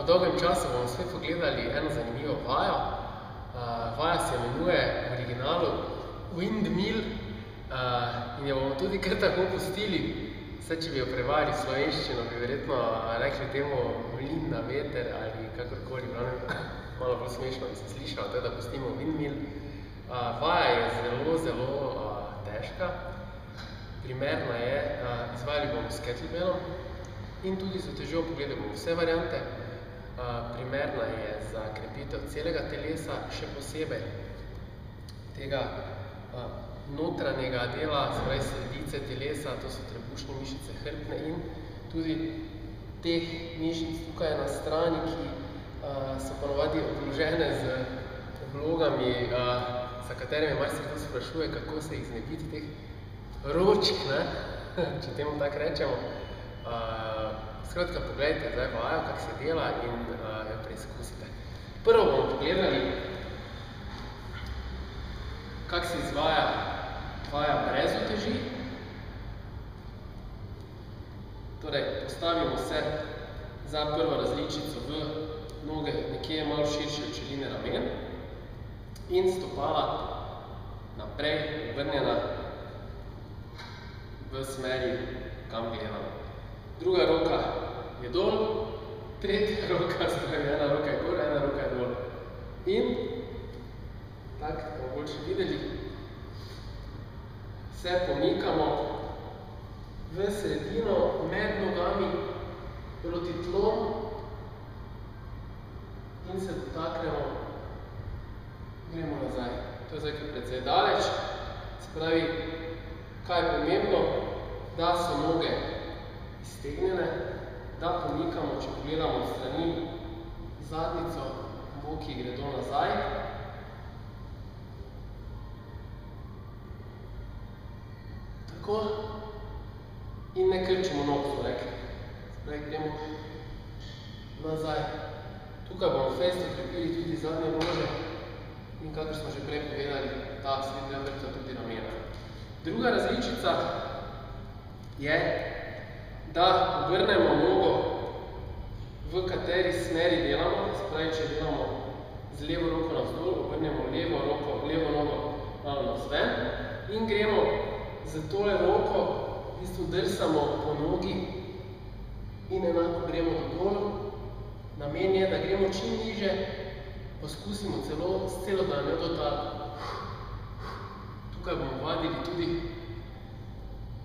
Po dolgem času bomo spet pogledali eno zanimivo vajo. Vaja se imenuje v originalu Windmill in jo bomo tudi kar tako pustili. Saj, če bi jo prevajali v slovenščino, bi verjetno rekli temu mlin na veter ali kakorkoli, malo bolj smešno bi se slišalo, tako da pustimo Windmill. Vaja je zelo težka. Primerna je, izvajali bomo s kettlebellom in tudi z utežjo pogledali bomo vse variante. Primerna je za krepitev celega telesa, še posebej tega notranjega dela, se pravi sredice telesa, to so trebušne mišice hrbtne in tudi teh mišic tukaj na strani, ki so ponavadi obložene z oblogami, za katerimi marsikdo sprašuje, kako se jih znebiti teh ročk, če temu tako rečemo. Skratka, pogledajte zdaj vajo, kako se dela in jo preizkusite. Prvo bomo pogledali, kako se izvaja vaja brez uteži. Torej, postavimo se za prvo različico v noge nekje malo širše od širine ramen in stopala naprej obrnjena v smeri, kam gledamo. Druga roka je dol, tretja roka, ena roka je gor, ena roka je dol. In, tako, da bomo boljše videli, se pomikamo v sredino med nogami proti tlom in se dotaknemo, gremo nazaj. To je zdaj kar precej daleč, se pravi, kaj je pomembno, da so noge iztegnjene, da pomikamo, če pogledamo od strani zadnjico, boki gredo nazaj. Tako. In ne krčimo nog, smo rekli. Zdaj gremo nazaj. Tukaj bomo fejst okrepili tudi zadnje nože in kakor smo že prej povedali, ta srednja hrbta tudi ramena. Druga različica je, da obrnemo nogo, v kateri smeri delamo, se pravi, če delamo z levo roko navzdol, obrnemo levo nogo malo navzven in gremo z tole roko, v bistvu drsamo po nogi in enako gremo dol. Namen je, da gremo čim niže, poskusimo celo s celo dlanjo do tal. Tukaj bomo vadili tudi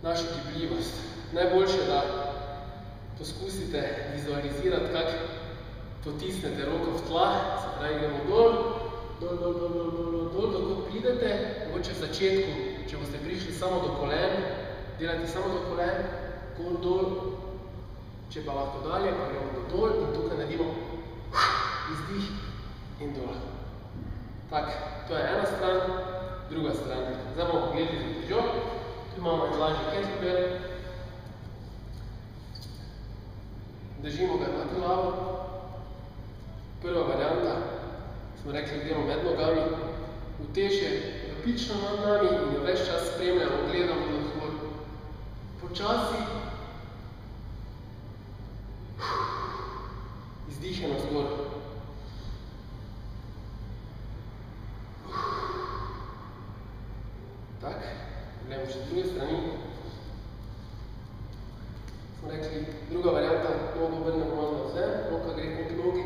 našo gibljivost. Najboljše, da poskusite vizualizirati, kako potisnete roko v tla, se pravi, gremo dol, dokot pridete, mogoče v začetku, če boste prišli samo do kolen, delajte samo do kolen, gor, dol, če pa lahko dalje, pa gremo do dol in tukaj naredimo izdih in dol. Tak, to je ena stran, druga stran. Zdaj bomo pogledali z utežjo, tu imamo en lažji kettlebell. Držimo ga na glavo. Prva varianta, smo rekli, gremo med nogami, utež je pično nad nami in jo ves čas spremljamo, gledamo navzgor. Počasi izdihe navzgor. Tak, gledamo še z druge strani. Smo rekli, druga varianta, nogo obrnemo malo navzven, roka gre k nogi.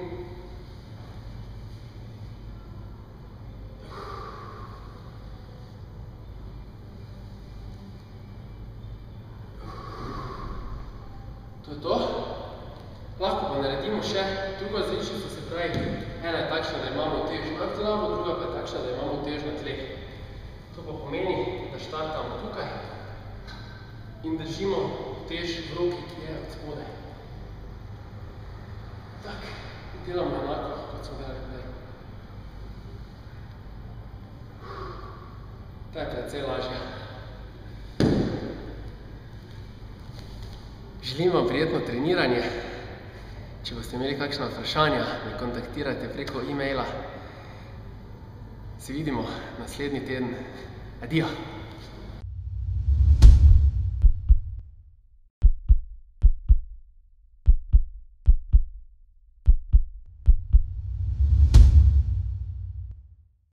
To je to. Lahko pa naredimo še drugo različico, se pravi, ena je takšna, da imamo utež nad glavo, druga pa je takšna, da imamo utež na tleh. To pa pomeni, da štartamo tukaj in držimo utež v roki, ki je od spodaj. Tak, in delamo enako, kot smo delali prej. To je precej lažje. Želim vam prijetno treniranje. Če boste imeli kakšna vprašanja, me kontaktirajte preko e-maila. Se vidimo naslednji teden. Adijo!